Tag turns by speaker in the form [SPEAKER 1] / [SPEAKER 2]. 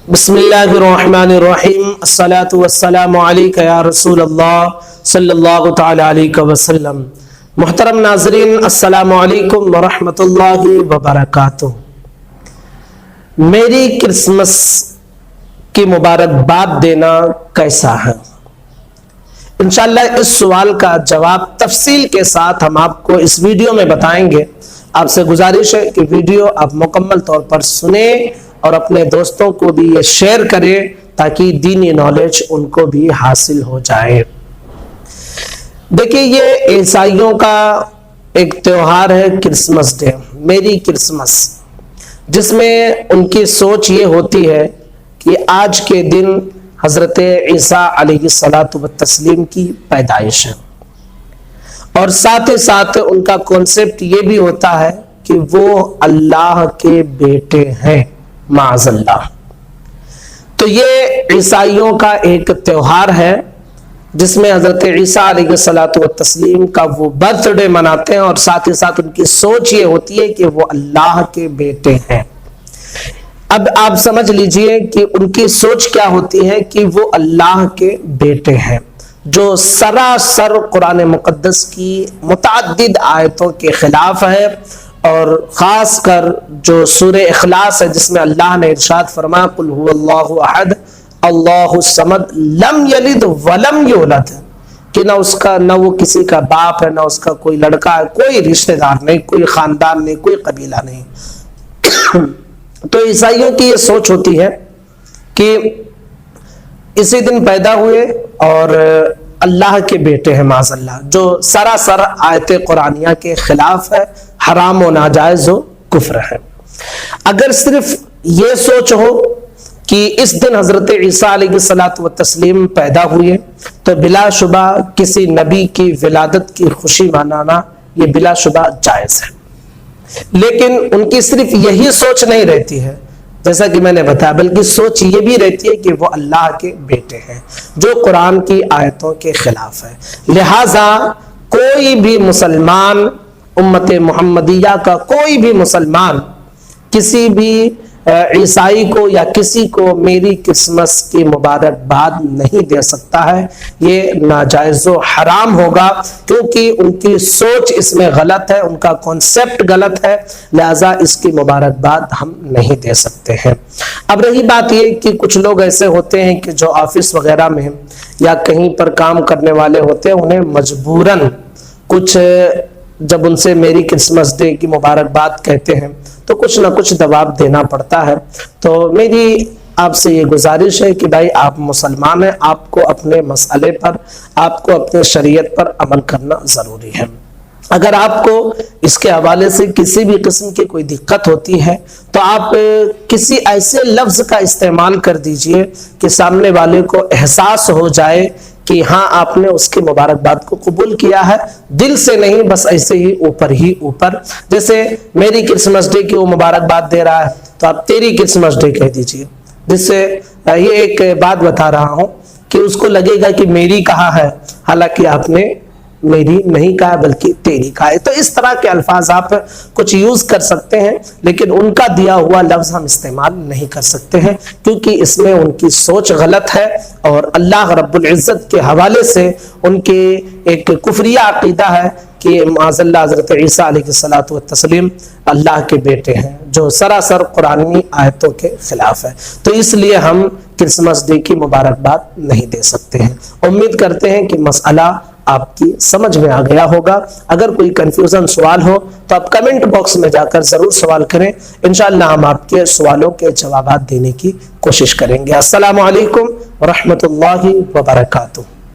[SPEAKER 1] बिस्मिल्लाहिर्रहमानिर्रहीम अस्सलातु वस्सलामु अलैका या रसूल अल्लाह सल्लल्लाहु तआला अलैहि वसल्लम। मुहतरम नाज़रीन, अस्सलामु अलैकुम व रहमतुल्लाहि व बरकातुहू। मेरी क्रिसमस की मुबारकबाद देना कैसा है? इंशाअल्लाह इस सवाल का जवाब तफसील के साथ हम आपको इस वीडियो में बताएंगे। आपसे गुजारिश है कि वीडियो आप मुकम्मल तौर पर सुने और अपने दोस्तों को भी ये शेयर करें ताकि दीनी नॉलेज उनको भी हासिल हो जाए। देखिए, ये ईसाइयों का एक त्योहार है क्रिसमस डे, मेरी क्रिसमस, जिसमें उनकी सोच ये होती है कि आज के दिन हजरत ईसा अलैहिस्सलातु व तस्लीम की पैदाइश है और साथ ही साथ उनका कॉन्सेप्ट ये भी होता है कि वो अल्लाह के बेटे हैं, माअज़ल्लाह। तो ये ईसाइयों का एक त्योहार है जिसमें हजरत ईसा अलैहिस्सलातु व तस्लीम का वो बर्थडे मनाते हैं और साथ ही साथ उनकी सोच ये होती है कि वो अल्लाह के बेटे हैं। अब आप समझ लीजिए कि उनकी सोच क्या होती है कि वो अल्लाह के बेटे हैं, जो सरासर कुरान मुक़द्दस की मुतअद्दिद आयतों के खिलाफ है। और ख़ास कर जो सूरह इखलास है जिसमें अल्लाह ने इरशाद फरमाया कुल हुवल्लाहु अहद अल्लाहुस समद लम यलिद वलम यूलद, कि ना उसका ना वो किसी का बाप है, ना उसका कोई लड़का है, कोई रिश्तेदार नहीं, कोई ख़ानदान नहीं, कोई कबीला नहीं। तो ईसाइयों की ये सोच होती है कि इसी दिन पैदा हुए और अल्लाह के बेटे हैं, माज़अल्लाह, जो सरासर आयत कुरानिया के खिलाफ है, हराम व नाजायज हो, कुफ्र है। अगर सिर्फ ये सोच हो कि इस दिन हजरत ईसा अलैहिस्सलातु व तस्लीम पैदा हुए तो बिलाशुबा किसी नबी की विलादत की खुशी मनाना ये बिलाशुबा जायज है। लेकिन उनकी सिर्फ यही सोच नहीं रहती है, जैसा कि मैंने बताया, बल्कि सोच ये भी रहती है कि वो अल्लाह के बेटे हैं, जो कुरान की आयतों के खिलाफ है। लिहाजा कोई भी मुसलमान, उम्मत मुहम्मदिया का कोई भी मुसलमान किसी भी ईसाई को या किसी को मेरी क्रिसमस की मुबारकबाद नहीं दे सकता है। ये नाजायज़ व हराम होगा, क्योंकि उनकी सोच इसमें गलत है, उनका कॉन्सेप्ट गलत है, लिहाजा इसकी मुबारकबाद हम नहीं दे सकते हैं। अब रही बात ये कि कुछ लोग ऐसे होते हैं कि जो ऑफिस वगैरह में या कहीं पर काम करने वाले होते हैं, उन्हें मजबूरन कुछ जब उनसे मेरी क्रिसमस डे की मुबारकबाद कहते हैं तो कुछ ना कुछ दबाव देना पड़ता है। तो मेरी आपसे ये गुजारिश है कि भाई आप मुसलमान हैं, आपको अपने मसले पर, आपको अपने शरीयत पर अमल करना ज़रूरी है। अगर आपको इसके हवाले से किसी भी किस्म की कोई दिक्कत होती है तो आप किसी ऐसे लफ्ज़ का इस्तेमाल कर दीजिए कि सामने वाले को एहसास हो जाए कि हाँ आपने उसकी मुबारकबाद को कबूल किया है, दिल से नहीं, बस ऐसे ही ऊपर। जैसे मेरी क्रिसमस डे की वो मुबारकबाद दे रहा है तो आप तेरी क्रिसमस डे कह दीजिए, जिससे ये एक बात बता रहा हूँ कि उसको लगेगा कि मेरी कहा है, हालांकि आपने मेरी नहीं कहा बल्कि तेरी कहा है। तो इस तरह के अल्फाज आप कुछ यूज कर सकते हैं, लेकिन उनका दिया हुआ लफ्ज हम इस्तेमाल नहीं कर सकते हैं, क्योंकि इसमें उनकी सोच गलत है और अल्लाह रब्बुल इज्जत के हवाले से उनके एक कुफरिया अकीदा है कि माज़अल्लाह हज़रत ईसा अलैहिस्सलातु व तस्लीम अल्लाह के बेटे हैं, जो सरासर कुरानी आयतों के खिलाफ है। तो इसलिए हम क्रिसमस डे की मुबारकबाद नहीं दे सकते हैं। उम्मीद करते हैं कि मसला आपकी समझ में आ गया होगा। अगर कोई कंफ्यूजन सवाल हो तो आप कमेंट बॉक्स में जाकर जरूर सवाल करें, इंशाअल्लाह हम आपके सवालों के जवाब देने की कोशिश करेंगे। अस्सलामु अलैकुम व रहमतुल्लाहि व बरकातुहू।